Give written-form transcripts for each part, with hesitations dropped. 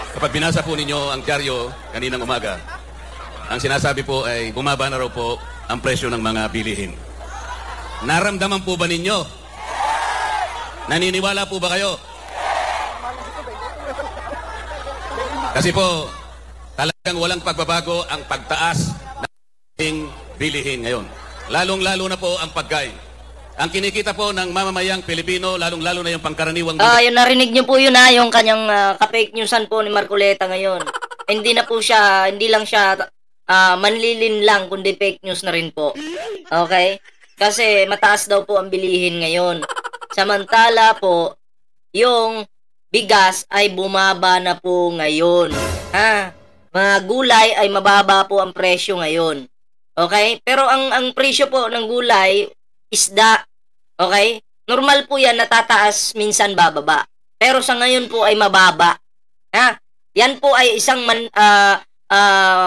Kapag binasa po ninyo ang dyaryo kaninang umaga, ang sinasabi po ay bumaba na raw po ang presyo ng mga bilihin. Naramdaman po ba ninyo? Naniniwala po ba kayo? Kasi po, talagang walang pagbabago ang pagtaas ng bilihin ngayon. Lalong-lalo na po ang pagkain. Ang kinikita po ng mamamayang Pilipino, lalong-lalo na yung pangkaraniwang... Yung narinig niyo po yun yung kanyang ka-fake newsan po ni Marcoleta ngayon. Hindi na po siya, hindi lang siya manlilin lang, kundi fake news na rin po. Okay? Kasi mataas daw po ang bilihin ngayon. Samantala po, yung bigas ay bumaba na po ngayon. Ha? Mga gulay ay mababa po ang presyo ngayon. Okay? Pero ang presyo po ng gulay, isda. Okay? Normal po yan, natataas, minsan bababa. Pero sa ngayon po ay mababa. Ha? Yan po ay isang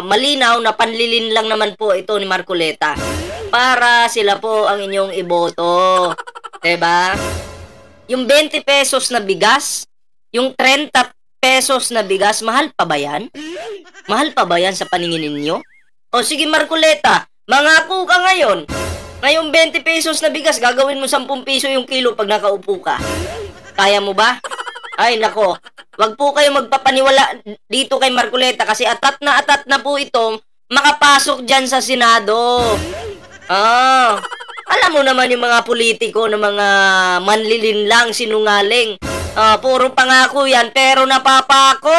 malinaw na panlilin lang naman po ito ni Marcoleta. Para sila po ang inyong iboto. Diba? Yung 20 pesos na bigas, yung 30 pesos na bigas, mahal pa ba yan? Mahal pa ba yan sa paningin ninyo? O sige Marcoleta, mangako ka ngayon. Ngayong 20 pesos na bigas, gagawin mo 10 piso yung kilo pag nakaupo ka. Kaya mo ba? Ay nako, wag po kayo magpapaniwala dito kay Marcoleta kasi atat na po itong makapasok dyan sa Senado. Alam mo naman yung mga politiko na mga manlilin lang, sinungaling. Puro pangako yan, pero napapako.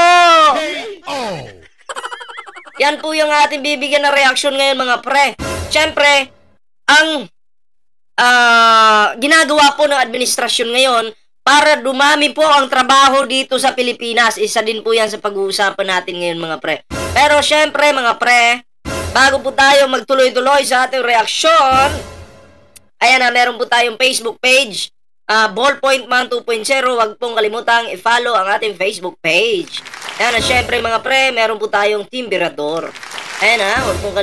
Yan po yung ating bibigyan ng reaksyon ngayon mga pre. Siyempre, ang ginagawa po ng administrasyon ngayon para dumami po ang trabaho dito sa Pilipinas. Isa din po yan sa pag-uusapan natin ngayon mga pre. Pero syempre mga pre, bago po tayo magtuloy-tuloy sa ating reaksyon, ayan na, meron po tayong Facebook page, Ballpoint Man 2.0. Huwag pong kalimutang i-follow ang ating Facebook page. Ayan na, syempre mga pre, meron po tayong Team Birador. Ayan na, huwag pong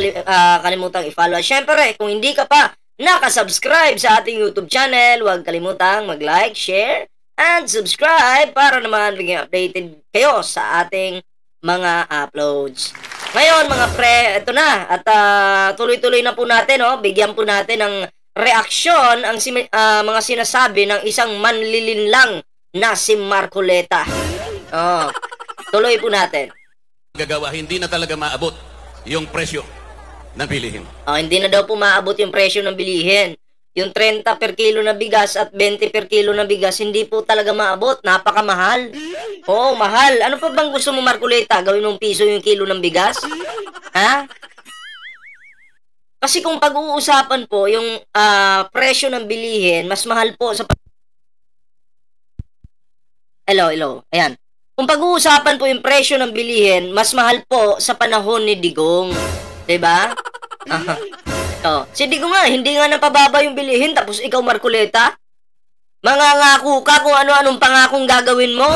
kalimutang i-follow. Syempre, kung hindi ka pa nakasubscribe sa ating YouTube channel, huwag kalimutang mag-like, share, and subscribe para naman maging updated kayo sa ating mga uploads. Ngayon mga pre, ito na. At tuloy-tuloy na po natin, bigyan po natin ng reaksyon ang mga sinasabi ng isang manlilin lang na si Marcoleta. Tuloy po natin. Gagawa, hindi na talaga maabot yung presyo ng bilihin. Hindi na daw po maabot yung presyo ng bilihin. Yung 30 per kilo na bigas at 20 per kilo na bigas, hindi po talaga maabot. Napakamahal. Oo, mahal. Ano pa bang gusto mo, Marcoleta? Gawin mong piso yung kilo ng bigas? Ha? Kasi kung pag-uusapan po yung presyo ng bilihin, mas mahal po sa... Hello. Ayan. Kung pag-uusapan po yung presyo ng bilihin, mas mahal po sa panahon ni Digong. Diba? Si Digong nga, hindi nga napababa yung bilihin, tapos ikaw, Marcoleta, mangangako ka kung ano-anong pangakong gagawin mo.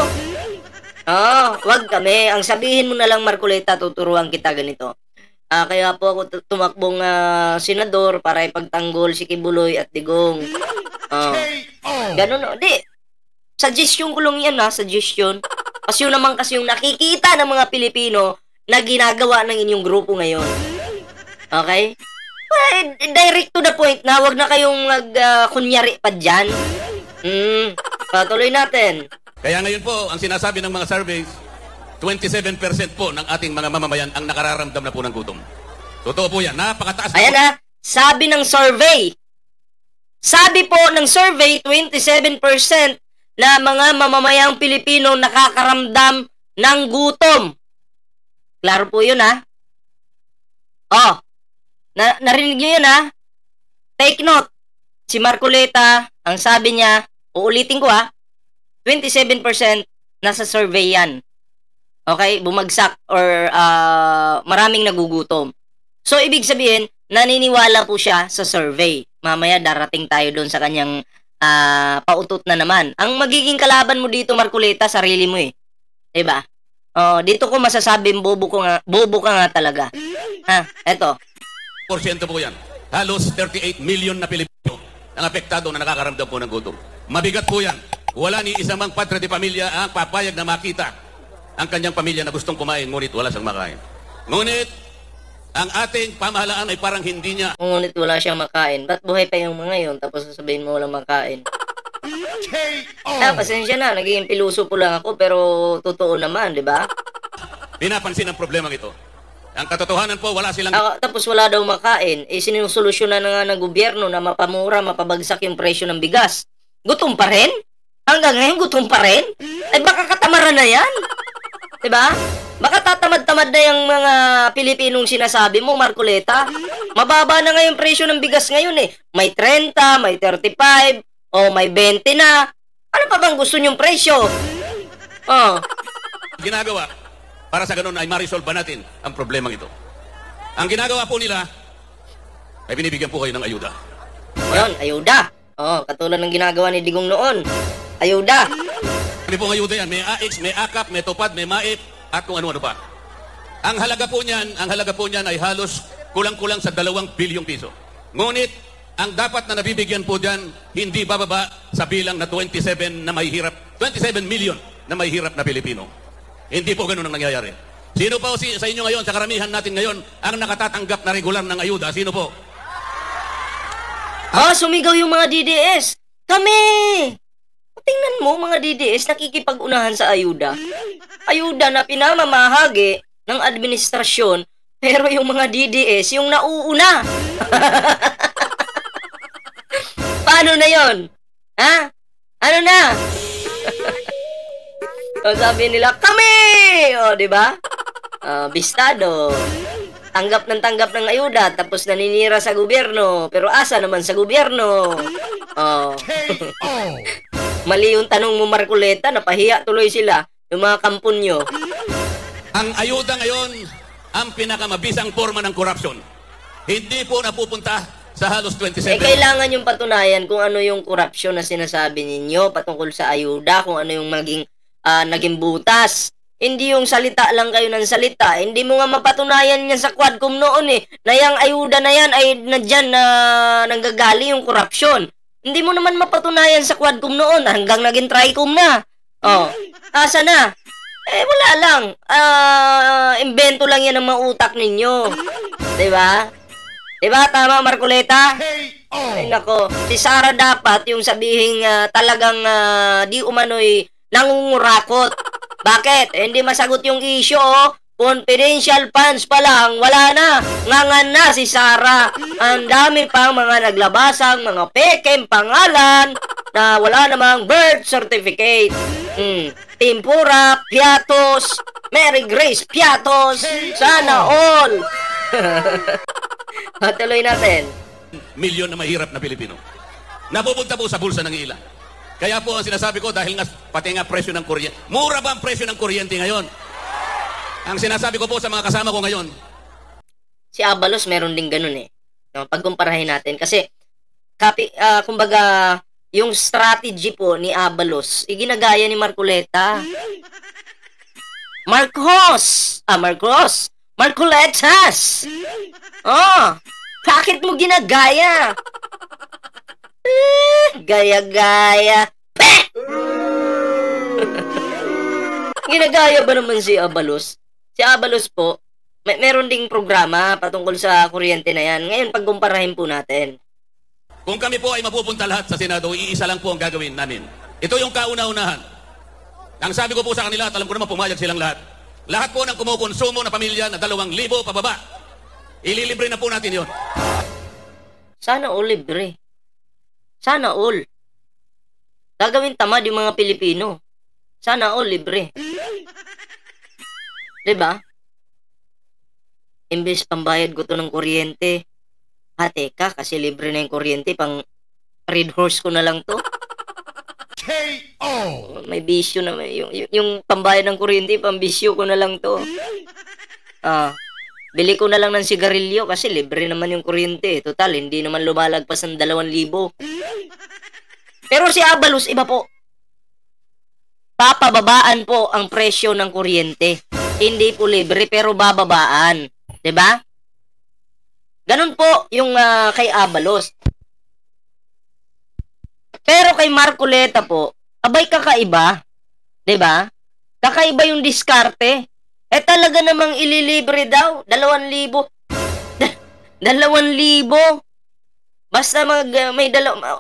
Wag kami. Ang sabihin mo na lang, Marcoleta, tuturuan kita ganito. Kaya po ako tumakbong senador para ipagtanggol si Kibuloy at Digong. Ganun, di. Suggestion ko lang yan, suggestion. Kasi yun naman kasi yung nakikita ng mga Pilipino na ginagawa ng inyong grupo ngayon. Okay? Well, direct to the point na wag na kayong kunyari pa dyan. Patuloy natin. Kaya ngayon po, ang sinasabi ng mga surveys, 27% po ng ating mga mamamayan ang nakararamdam na po ng gutom. Totoo po yan. Napakataas na ayan po. Sabi ng survey. Sabi po ng survey, 27% na mga mamamayang Pilipino nakakaramdam ng gutom. Klaro po yun, narinig nyo yun, Take note. Si Marcoleta, ang sabi niya, uulitin ko, 27% nasa survey yan. Okay? Bumagsak or maraming nagugutom. So, ibig sabihin, naniniwala po siya sa survey. Mamaya, darating tayo doon sa kanyang pautot na naman. Ang magiging kalaban mo dito, Marcoleta, sarili mo Diba? Dito ko masasabing bobo ka nga talaga. Eto. Porsyento po yan. Halos 38 million na Pilipino ang apektado na nakakaramdam po ng gutom. Mabigat po yan. Wala ni isang mang padre de pamilya ang papayag na makita ang kanyang pamilya na gustong kumain, ngunit wala siyang makain. Ngunit, ang ating pamahalaan ay parang hindi niya. Ngunit wala siyang makain. Ba't buhay pa yung mga yun, tapos sasabihin mo walang makain? Pasensya na, naging piluso po lang ako, pero totoo naman, di ba? Pinapansin ang problema ito. Ang katotohanan po, wala silang. Tapos wala daw makain. Sinusolusyonan na nga ng gobyerno na mapamura, mapabagsak yung presyo ng bigas. Gutom pa rin? Hanggang ngayon, gutom pa rin? Ay baka katamaran na yan. Diba? Baka tatamad-tamad na yung mga Pilipinong sinasabi mo, Marcoleta. Mababa na nga yung presyo ng bigas ngayon eh. May 30, may 35, o may 20 na. Ano pa bang gusto nyong presyo? Oh. Ginagawa, para sa ganun ay ma-resolve natin ang problema ito. Ang ginagawa po nila, ay binibigyan po kayo ng ayuda. Ayun, ayuda. Oh, katulad ng ginagawa ni Digong noon. Ayuda. Kami pong ayuda yan. May AX, may AKAP, may TUPAD, may MAIP, at kung ano-ano pa. Ang halaga po niyan ay halos kulang-kulang sa 2 bilyong piso. Ngunit, ang dapat na nabibigyan po diyan hindi bababa sa bilang na 27 million na may hirap na Pilipino. Hindi po ganun ang nangyayari. Sino po sa inyo ngayon, sa karamihan natin ngayon, ang nakatatanggap na regular ng ayuda? Sino po? Sumigaw yung mga DDS. Kami! Tingnan mo, mga DDS nakikipag-unahan sa ayuda. Ayuda na pinamamahagi ng administrasyon, pero yung mga DDS, yung nauuna. Paano na yon? Ha? Ano na? Sabi nila, kami! Di ba? Bistado. Tanggap ng ayuda, tapos naninira sa gobyerno. Pero asa naman sa gobyerno? Mali yung tanong mo, Marcoleta, napahiya tuloy sila, yung mga kampunyo. Ang ayuda ngayon, ang pinakamabisang forma ng corruption. Hindi po napupunta sa halos 27. Kailangan yung patunayan kung ano yung corruption na sinasabi ninyo patungkol sa ayuda, kung ano yung naging butas. Hindi yung salita lang kayo ng salita. Hindi mo nga mapatunayan yan sa Quadcom noon na yung ayuda na yan ay nadyan na nanggagaling yung corruption. Hindi mo naman mapatunayan sa Quadcom noon hanggang naging Tricom na. Asa na? Wala lang. Invento lang yan ng mautak ninyo. Diba? Diba? Tama, Marcoleta? Ay, nako. Si Sara dapat yung sabihin talagang di umano'y nangungurakot. Bakit? Hindi masagot yung issue, Confidential funds pa lang, wala na. Ngangan na si Sara. Ang dami pang mga naglabasang mga pekem pangalan na wala namang birth certificate. Tempura, Piatos, Mary Grace Piatos, sana all. Tuloy natin. Milyon na mahirap na Pilipino. Napupunta po sa bulsa ng ilan. Kaya po ang sinasabi ko, dahil nga pati nga presyo ng kuryente. Mura ba ang presyo ng kuryente ngayon? Ang sinasabi ko po sa mga kasama ko ngayon. Si Abalos meron din ganun No, pagkumparahin natin. Kasi, kumbaga, yung strategy po ni Abalos, iginagaya ni Marcoleta. Marcoletas! Bakit mo ginagaya? Gaya-gaya. Ginagaya ba naman si Abalos? Si Abalos po, meron ding programa patungkol sa kuryente na yan. Ngayon, pagkumparahin po natin. Kung kami po ay mapupunta lahat sa Senado, iisa lang po ang gagawin namin. Ito yung kauna-unahan. Ang sabi ko po sa kanila, at alam ko naman pumayag silang lahat. Lahat po ng kumukonsumo na pamilya na 2,000 pababa. Ililibre na po natin yon. Sana all libre. Sana all. Gagawin tamad yung mga Pilipino. Sana all libre. Diba? Imbes pambayad ko to ng kuryente. Teka, kasi libre na yung kuryente, pang red horse ko na lang to. May bisyo na. Yung pambayad ng kuryente, pang bisyo ko na lang to. Bili ko na lang ng sigarilyo kasi libre naman yung kuryente. Total, hindi naman lumalagpas ng 2,000. Pero si Abalos, iba po. Papababaan po ang presyo ng kuryente. Hindi po libre, pero bababaan. Diba? Ganun po yung kay Abalos. Pero kay Marcoleta po, abay kakaiba. Diba? Kakaiba yung diskarte. Talaga namang ililibre daw. 2,000. 2,000. Basta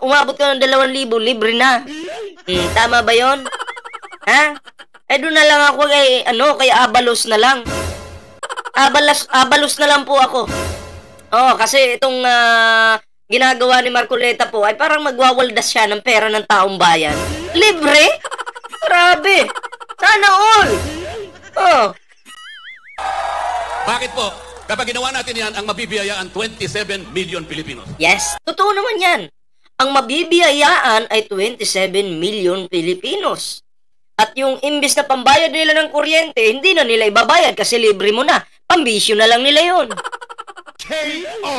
umabot ka ng 2,000, libre na. Tama ba yon? Ha? Doon na lang ako kay Abalos na lang. Abalos na lang po ako. Kasi itong ginagawa ni Marcoleta po ay parang magwawaldas siya ng pera ng taong bayan. Libre? Grabe. Sana all. Bakit po? Kapag ginawa natin yan, ang mabibiyayaan 27 million Pilipinos. Yes, totoo naman yan. Ang mabibiyayaan ay 27 million Pilipinos. At yung imbis na pambayad nila ng kuryente, hindi na nila ibabayad kasi libre mo na. Pambisyo na lang nila yon.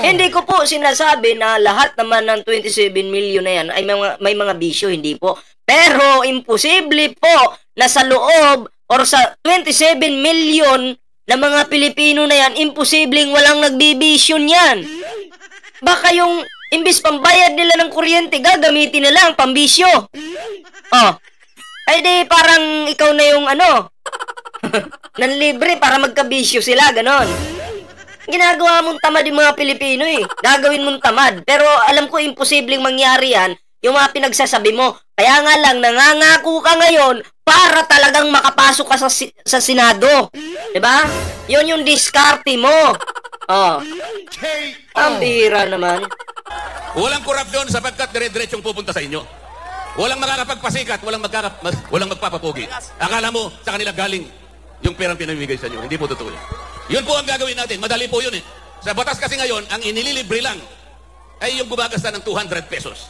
Hindi ko po sinasabi na lahat naman ng 27 million na yan ay may mga bisyo, hindi po. Pero imposible po na sa loob or sa 27 million na mga Pilipino na yan, imposibleng walang nagbibisyon yan. Baka yung imbis pambayad nila ng kuryente, gagamitin nila ang pambisyo. Ay di parang ikaw na yung nanlibre para magkabisyo sila, ganon. Ginagawa mong tamad yung mga Pilipino Gagawin mong tamad. Pero alam ko imposibleng mangyari yan, yung mga pinagsasabi mo. Kaya nga lang, nangangako ka ngayon para talagang makapasok ka sa Senado. Diba? Yun yung diskarte mo. Ang bihira naman. Walang korupsyon sapagkat dire-diretsong pupunta sa inyo. Walang makakapagpasikat, walang magpapapogi. Akala mo sa kanila galing yung perang pinamimigay sa inyo. Hindi po totoo. Yun po ang gagawin natin. Madali po yun Sa batas kasi ngayon, ang inililibre lang ay yung gumagasta ng 200 pesos.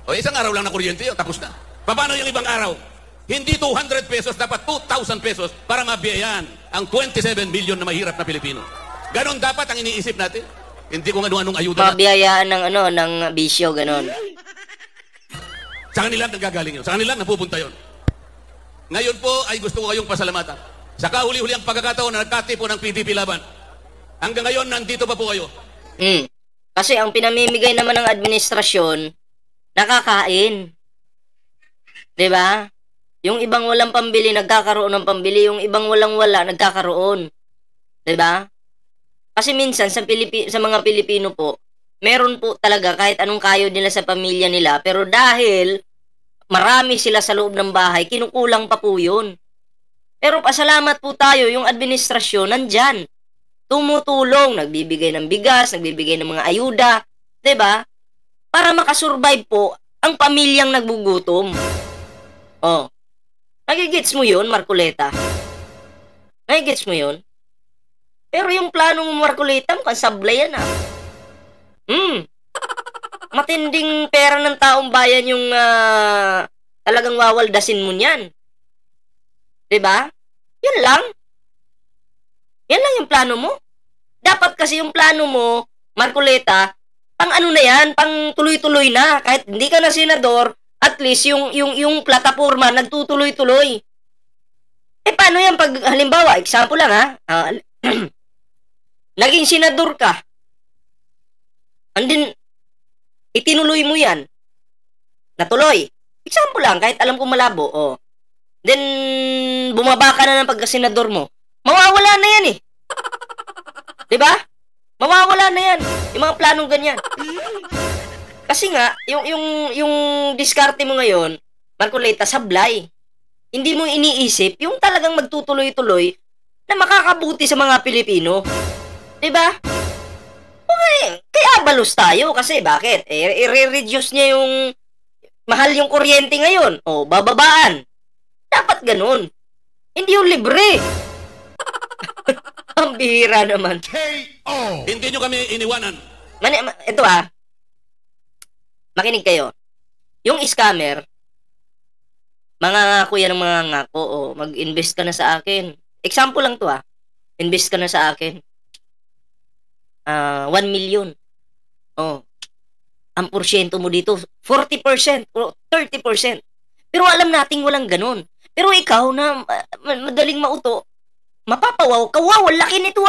Isang araw lang na kuryente yun, tapos na. Paano yung ibang araw? Hindi 200 pesos, dapat 2,000 pesos para mabiyayaan ang 27 million na mahirap na Pilipino. Ganon dapat ang iniisip natin. Hindi kung ano-anong ayuda. Mabiyayaan ng bisyo, ganon. Sa kanila nagagaling yun. Sa kanila napupunta yun. Ngayon po ay gusto ko kayong pasalamatan. Sa kahuli-huli ang pagkakataon na nagkatipo ng PDP laban. Hanggang ngayon, nandito pa po kayo. Kasi ang pinamimigay naman ng administrasyon, nakakain. Diba? Yung ibang walang pambili, nagkakaroon ng pambili. Yung ibang walang-wala, nagkakaroon. Diba? Kasi minsan, sa mga Pilipino po, meron po talaga kahit anong kayod nila sa pamilya nila. Pero dahil marami sila sa loob ng bahay, kinukulang pa po yun. Pero pasalamat po tayo, yung administrasyon nandyan. Tumutulong, nagbibigay ng bigas, nagbibigay ng mga ayuda. Diba? Para makasurvive po ang pamilyang nagbugutom. Nagigits mo yun, Marcoleta? Nagigits mo yun? Pero yung plano mo, Marcoleta, mukhang sablay yan Matinding pera ng taong bayan yung talagang wawaldasin mo niyan. Diba? Yun lang. Yan lang yung plano mo. Dapat kasi yung plano mo, Marcoleta, pang ano na yan, pang tuloy-tuloy na. Kahit hindi ka na senador, at least yung plataforma nagtutuloy-tuloy. Paano yan pag halimbawa, example lang naging senador ka. And then, itinuloy mo yan. Natuloy. Example lang, kahit alam ko malabo. Then, bumaba ka na ng pagkasenador mo. Mawawala na yan Diba? Mawawala na yan. Yung mga planong ganyan. Kasi nga, yung diskarte mo ngayon, Marcoleta, sablay. Hindi mo iniisip yung talagang magtutuloy-tuloy na makakabuti sa mga Pilipino. Diba? Okay, kaya balos tayo kasi bakit? I-reduce niya yung mahal yung kuryente ngayon. Bababaan. Dapat ganun. Hindi yung libre. Ang bihira naman. Hindi nyo kami iniwanan. Ito makinig kayo. Yung scammer, mangangako yan ng mga ngako. Mag-invest ka na sa akin. Example lang to Invest ka na sa akin. 1 million. Ang porsyento mo dito, 40% o 30%. Pero alam nating walang ganun. Pero ikaw na madaling mauto, mapapawaw ka, wow, laki nito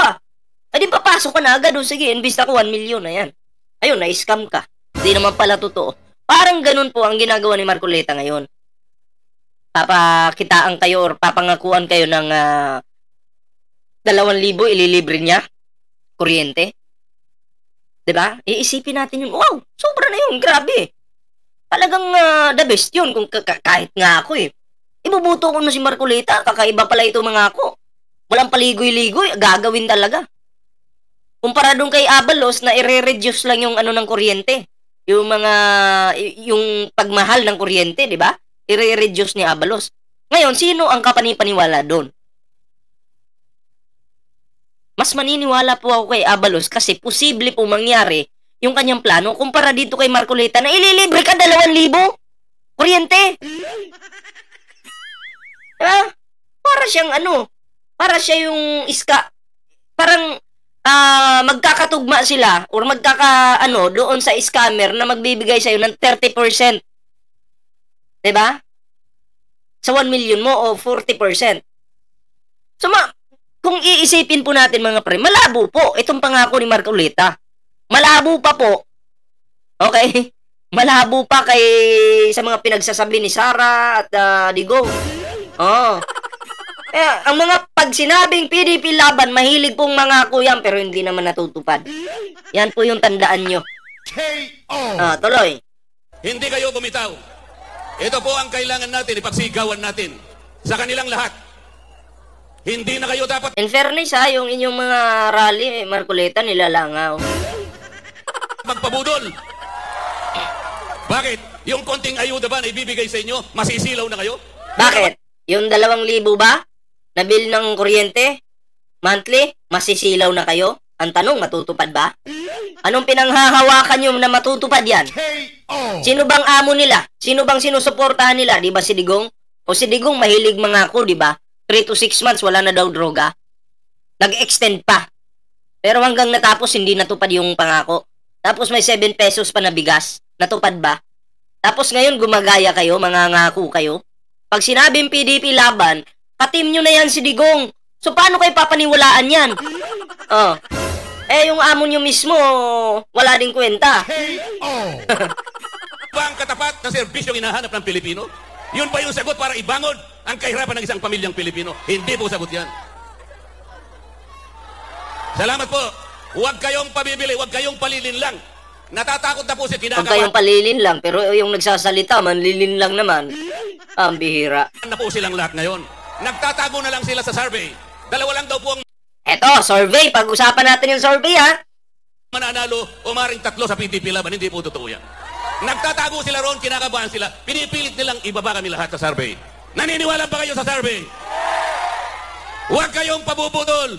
Adi papasok ka na agad, sige, invest ako 1 million, ayan. Ayun, na-scam ka. Hindi naman pala totoo. Parang ganun po ang ginagawa ni Marcoleta ngayon. papakitaan kayo or papangakuan kayo ng 2,000 ililibre niya kuryente. 'Di ba? Iisipin natin yun. Wow, sobra na yun, grabe. Talagang the best yun kung kahit nga ako eh. Ibubuto ko na si Marcoleta, kakaiba pala ito mga ako. Walang paligoy-ligoy, gagawin talaga. Kumpara doon kay Abalos na i-reduce lang yung ano ng kuryente. Yung pagmahal ng kuryente, di ba? I-reduce ni Abalos. Ngayon, sino ang kapanipaniwala doon? Mas maniniwala po ako kay Abalos kasi posible po mangyari yung kanyang plano kumpara dito kay Marcoleta na ililibre ka 2,000 kuryente. Diba? Para siyang para siya yung parang magkakatugma sila or doon sa scammer na magbibigay sa'yo ng 30%. Diba? Sa 1 million mo o 40%. So, kung iisipin po natin mga pre, malabo po itong pangako ni Marcoleta. Malabo pa po. Okay? Malabo pa sa mga pinagsasabi ni Sara at Digong. Oh. Ang mga pag sinabing PDP laban, mahilig pong mangako yan pero hindi naman natutupad. Yan po yung tandaan nyo. Tuloy. Hindi kayo bumitaw. Ito po ang kailangan natin, ipagsigawan natin sa kanilang lahat. Hindi na kayo dapat... In fairness yung inyong mga rally, Marcoleta, nilalangaw. Magpabudol. Bakit? Yung konting ayuda ba na ibibigay sa inyo, masisilaw na kayo? Bakit? Yung 2,000 ba? Na bill ng kuryente? Monthly? Masisilaw na kayo? Ang tanong, matutupad ba? Anong pinanghahawakan nyo na matutupad yan? Sino bang amo nila? Sino bang sinusuportahan nila? Di ba si Digong? O si Digong mahilig mangako, di ba? 3 to 6 months, wala na daw droga. Nag-extend pa. Pero hanggang natapos, hindi natupad yung pangako. Tapos may 7 pesos pa na bigas. Natupad ba? Tapos ngayon, gumagaya kayo, mangangako kayo. Pag sinabing PDP laban, katim nyo na yan si Digong. So, paano kayo papaniwalaan yan? Yung amo nyo mismo, wala ding kwenta. Ba ang katapat na serbisyong hinahanap ng Pilipino? Yun ba yung sagot para ibangon ang kahirapan ng isang pamilyang Pilipino? Hindi po sagot yan. Salamat po. Huwag kayong pabibili, huwag kayong palilin lang. Natatakot na po si kinakabahan. Huwag kayong palilin lang, pero yung nagsasalita, manlilin lang naman. Ang bihira. Na po silang lahat ngayon. Nagtatago na lang sila sa survey. 2 lang daw po ang Eto, survey. Pag-usapan natin yung survey, ha? mananalo o maring 3 sa PDP laban. Hindi po totoo yan. Nagtatago sila roon, kinakabahan sila. Pinipilit nilang ibaba kami lahat sa survey. Naniniwala ba kayo sa survey? Huwag kayong pabubudol.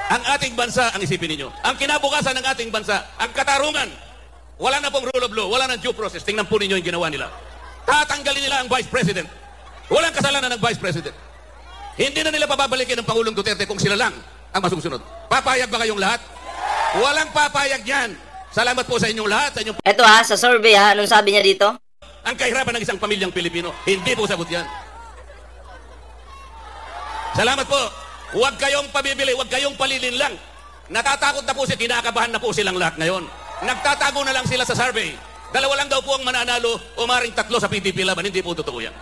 Ang ating bansa, ang isipin ninyo, ang kinabukasan ng ating bansa, ang katarungan, wala na pong rule of law, wala na due process. Tingnan po ninyo yung ginawa nila. Tatanggalin nila ang Vice President. Walang kasalanan ng Vice President. Hindi na nila pababalikin ng Pangulong Duterte kung sila lang ang masusunod. Papayag ba kayong lahat? Walang papayag yan. Salamat po sa inyong lahat. Sa inyong... Eto sa survey anong sabi niya dito? Ang kahirapan ng isang pamilyang Pilipino, hindi po sagot yan. Salamat po. Huwag kayong pabibili, huwag kayong palilin lang. Natatakot na po siya, kinakabahan na po silang lahat ngayon. Nagtatago na lang sila sa survey. 2 lang daw po ang mananalo o maring 3 sa PDP laban. Hindi po totoo yan.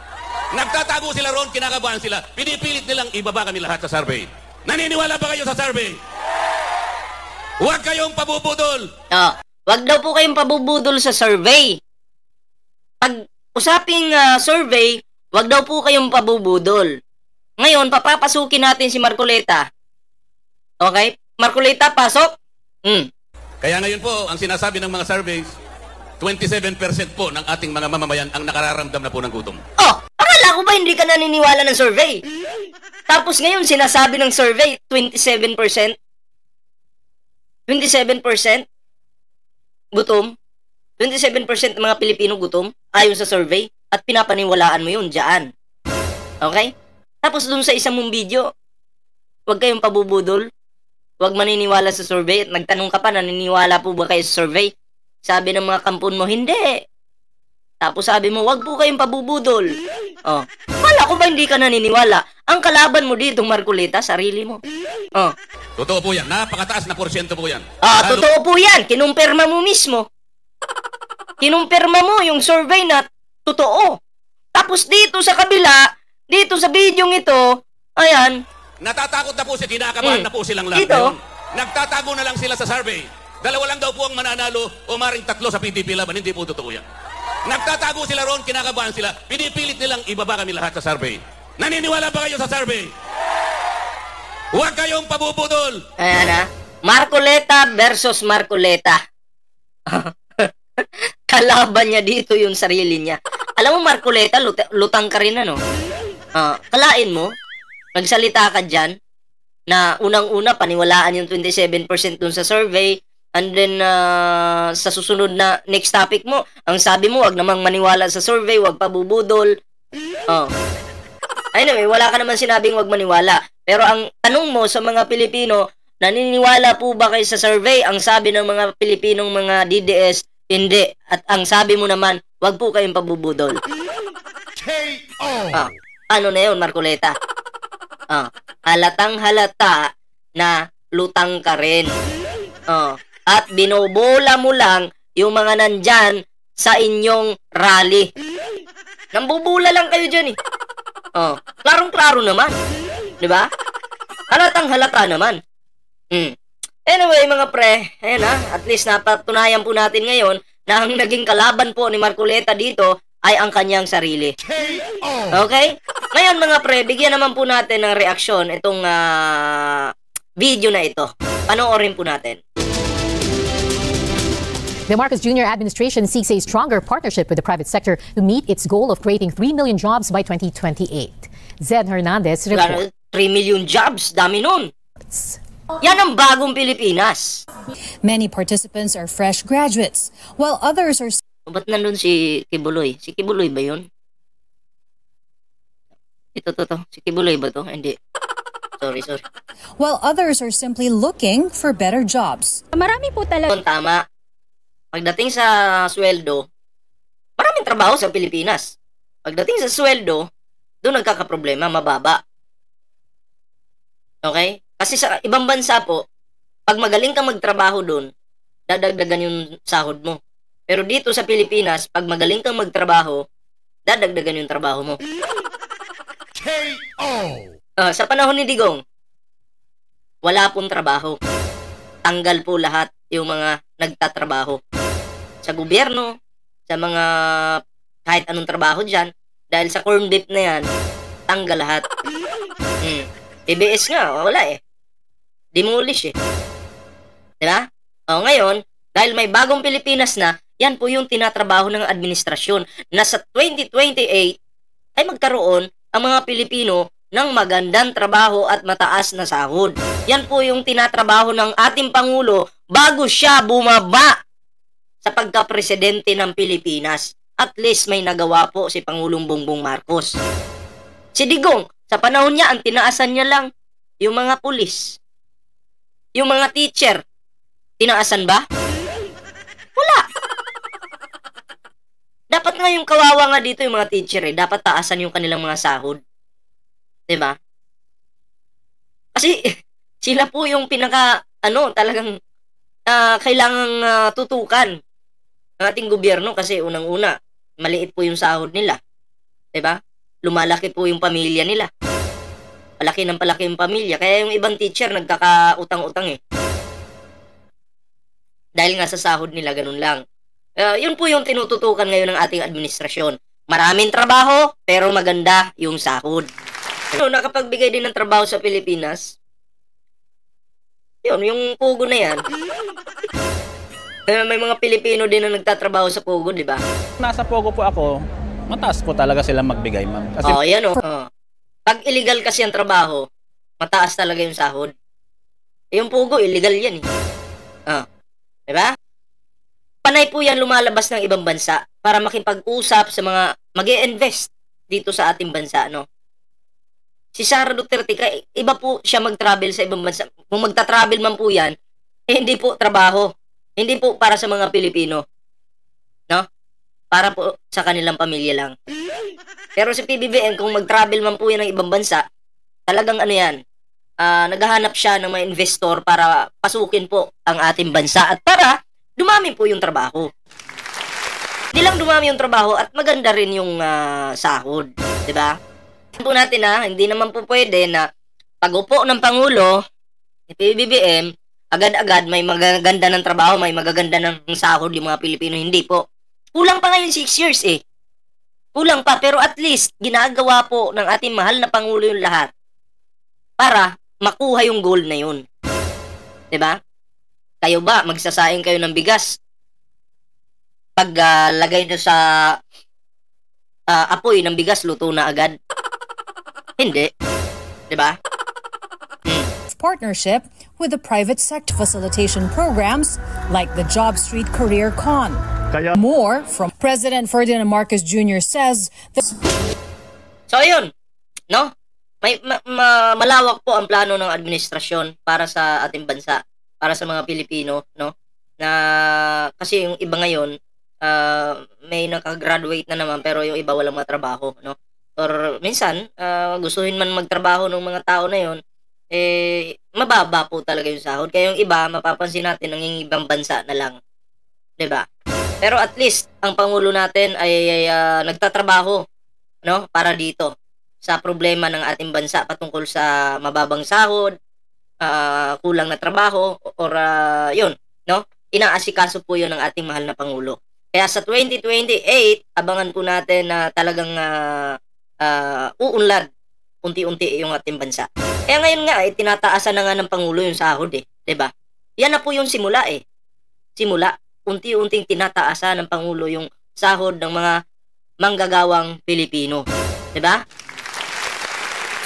Nagtatago sila roon, kinakabahan sila. Pinipilit nilang ibaba kami lahat sa survey. Naniniwala ba kayo sa survey? Huwag kayong pabubudol. Huwag daw po kayong pabubudol sa survey. Pag usaping survey, huwag daw po kayong pabubudol. Ngayon, papapasukin natin si Marcoleta. Okay? Marcoleta, pasok? Kaya ngayon po, ang sinasabi ng mga surveys, 27% po ng ating mga mamamayan ang nakararamdam na po ng gutom. Akala ko ba hindi ka naniniwala ng survey? Tapos ngayon, sinasabi ng survey, 27%? 27% gutom? 27% ng mga Pilipino gutom ayon sa survey at pinapaniwalaan mo yun dyan. Okay? Tapos dun sa isang mong video, huwag kayong pabubudol. Huwag maniniwala sa survey. At nagtanong ka pa, naniniwala po ba kayo sa survey? Sabi ng mga kampon mo, hindi. Tapos sabi mo, huwag po kayong pabubudol. Wala ko ba hindi ka naniniwala? Ang kalaban mo dito, Marcoleta, sarili mo. Totoo po yan. Napakataas na porsyento po yan. Totoo po yan. Kinumpirma mo mismo. Kinumpirma mo yung survey na totoo. Tapos dito sa kabila, dito sa video ito, ayan, Natatakot na po sila, kinakabahan na po silang lahat Dito? ngayon. Nagtatago na lang sila sa survey. Dalawa lang daw po ang mananalo o maring tatlo sa PDP laban. Hindi po totoo yan. Nagtatago sila ron, kinakabahan sila. Pinipilit nilang ibaba kami lahat sa survey. Naniniwala ba kayo sa survey? Huwag kayong pabubudol. ayan ha, Marcoleta versus Marcoleta. Kalaban niya dito yung sarili niya. Alam mo, Marcoleta, lutang ka rin ano. Kalain mo, nagsalita ka dyan, na unang-una, paniwalaan yung 27% dun sa survey, and then, sa susunod na next topic mo, ang sabi mo, wag namang maniwala sa survey, wag pabubudol. Anyway, wala ka naman sinabing wag maniwala. Pero ang tanong mo sa mga Pilipino, naniniwala po ba kayo sa survey? Ang sabi ng mga Pilipinong mga DDS, hindi. At ang sabi mo naman, wag po kayong pabubudol. Ano na yun, Marcoleta? Halatang halata na lutang ka rin. At binobola mo lang yung mga nandyan sa inyong rally. Nambubula lang kayo dyan eh. Klarong-klaro naman. Diba? Halatang halata naman. Anyway, mga pre, ayan at least napatunayan po natin ngayon na ang naging kalaban po ni Marcoleta dito ay ang kanyang sarili. Okay? Ngayon, mga pre, bigyan naman po natin ng reaksyon itong video na ito. Panoorin po natin. The Marcos Jr. administration seeks a stronger partnership with the private sector to meet its goal of creating 3 million jobs by 2028. Zed Hernandez reports. 3 million jobs, dami nun. Yan ang bagong Pilipinas. Many participants are fresh graduates, while others are Ba't nandun si Kibuloy? Si Kibuloy ba yun? Ito. Si Kibuloy ba to? Hindi. Sorry. while others are simply looking for better jobs. Marami po talaga. Yun, tama. Pagdating sa sweldo, maraming trabaho sa Pilipinas. Pagdating sa sweldo, doon nagkakaproblema, mababa. Okay? Kasi sa ibang bansa po, pag magaling kang magtrabaho doon, dadagdagan yung sahod mo. Pero dito sa Pilipinas, pag magaling kang magtrabaho, dadagdagan yung trabaho mo. Sa panahon ni Digong, wala pong trabaho. Tanggal po lahat yung mga nagtatrabaho. Sa gobyerno, sa mga kahit anong trabaho dyan, dahil sa corn beef na yan, tanggal lahat. TBS nga, wala eh. Demolish eh. Diba? Ngayon, dahil may bagong Pilipinas na, yan po yung tinatrabaho ng administrasyon na sa 2028 ay magkaroon ang mga Pilipino ng magandang trabaho at mataas na sahod. Yan po yung tinatrabaho ng ating Pangulo bago siya bumaba sa pagka-presidente ng Pilipinas. At least may nagawa po si Pangulong Bongbong Marcos. Si Digong, sa panahon niya, ang tinaasan niya lang yung mga pulis. Yung mga teacher, tinaasan ba? Wala. Dapat nga yung kawawa nga dito yung mga teacher dapat taasan yung kanilang mga sahod. Diba? Kasi sila po yung talagang kailangang tutukan ng ating gobyerno kasi unang-una, maliit po yung sahod nila. Diba? Lumalaki po yung pamilya nila. Palaki ng palaki yung pamilya. Kaya yung ibang teacher nagkakautang-utang eh. Dahil nga sa sahod nila, ganun lang. Yun po yung tinututukan ngayon ng ating administrasyon. Maraming trabaho, pero maganda yung sahod. Nakapagbigay din ng trabaho sa Pilipinas. Yun, yung Pugo na yan. May mga Pilipino din na nagtatrabaho sa Pugo, di ba? Nasa Pogo po ako, mataas po talaga sila magbigay, ma'am. Kasi yan o. Pag illegal kasi ang trabaho, mataas talaga yung sahod. Yung Pugo, illegal yan eh. Diba? Panay po yan lumalabas ng ibang bansa para makipag-usap sa mga mag-i-invest dito sa ating bansa, no? Si Sara Duterte, iba po siya mag-travel sa ibang bansa. Kung magta-travel man po yan, hindi po trabaho. Hindi po para sa mga Pilipino. No? Para po sa kanilang pamilya lang. Pero si PBBM, kung mag-travel man po yan ng ibang bansa, talagang yan, naghahanap siya ng mga investor para pasukin po ang ating bansa at para dumami po yung trabaho. Hindi lang dumami yung trabaho at maganda rin yung sahod, 'di ba? Po natin hindi naman po pwede na pag-upo ng Pangulo ni PBBM, agad-agad may magaganda ng trabaho, may magaganda ng sahod yung mga Pilipino. Hindi po. Kulang pa ngayon 6 years eh. Kulang pa, pero at least ginagawa po ng ating mahal na Pangulo yung lahat para makuha yung goal na yun. 'Di ba? Kayo ba, magsasaing kayo ng bigas? Pag lagay nyo sa apoy ng bigas, luto na agad? Hindi. 'Di ba? Partnership with the private sector facilitation programs like the Job Street Career Con. More from President Ferdinand Marcos Jr. says So ayun, no? May malawak po ang plano ng administrasyon para sa ating bansa, para sa mga Pilipino, no? Na kasi yung iba ngayon may nakagraduate na naman pero yung iba walang matrabaho, no? Or minsan gustuhin man magtrabaho ng mga tao na yon, mababa po talaga yung sahod. Kaya yung iba mapapansin natin ng ibang bansa na lang, 'di ba? Pero at least ang pangulo natin ay nagtatrabaho, no, para dito sa problema ng ating bansa patungkol sa mababang sahod, kulang na trabaho, or yun, no? Inaasikaso po yun ng ating mahal na Pangulo. Kaya sa 2028, abangan po natin na talagang uunlad unti-unti yung ating bansa. Kaya ngayon nga, tinataasan na nga ng Pangulo yung sahod eh. 'Di ba? Yan na po yung simula eh. Simula. Unti-unting tinataasan ng Pangulo yung sahod ng mga manggagawang Pilipino. 'Di ba?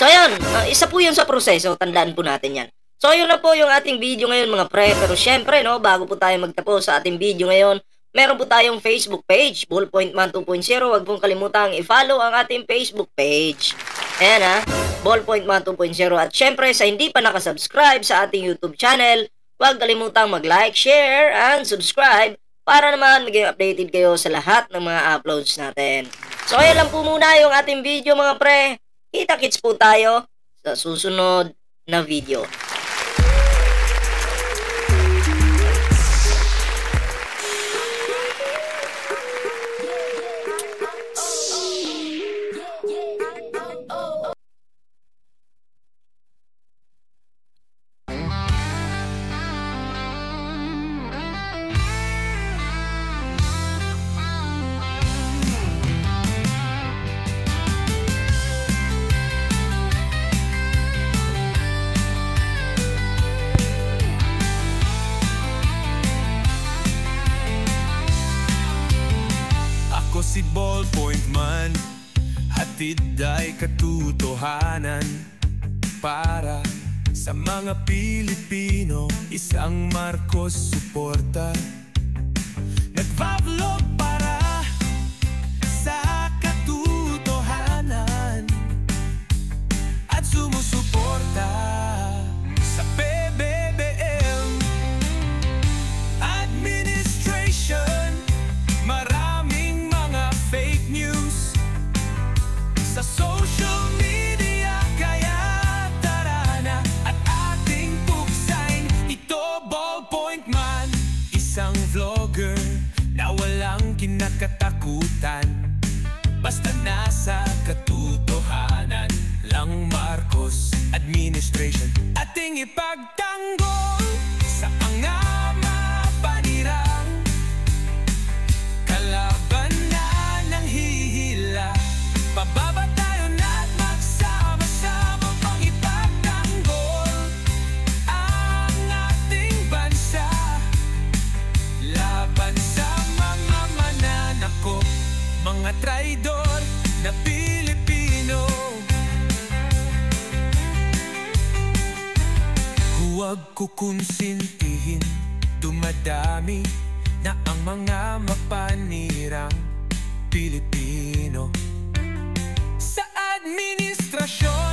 So ayun, isa po yun sa proseso, tandaan po natin yan. So ayun na po yung ating video ngayon mga pre. Pero syempre, no, bago po tayo magtapos sa ating video ngayon, meron po tayong Facebook page, Ballpoint Man 2.0. Huwag pong kalimutang i-follow ang ating Facebook page. Ayan Ballpoint Man 2.0. At syempre, sa hindi pa nakasubscribe sa ating YouTube channel, huwag kalimutang mag-like, share, and subscribe para naman maging updated kayo sa lahat ng mga uploads natin. So ayan lang po muna yung ating video mga pre. Kita-kits po tayo sa susunod na video. Si Ballpoint Man, hatid ay katotohanan para sa mga Pilipino. Isang Marcos suporta, nagbablog para sa katotohanan at sumusuporta sa PBBM administration. Maraming mga fake news sa social media, kaya tara na at ating buksain ito. Ballpoint Man, isang vlogger na walang kinakatakutan, basta nasa katotohanan lang. Marcos administration ating ipagtanggol sa angama panirang kalaban na ng hihila. Pababa tayo na't magsama-sama pang ipagtanggol ang ating bansa laban sa mga mananakop, mga traidor na Pilipino. Huwag kukonsintihin, dumadami na ang mga mapanirang Pilipino sa administrasyon.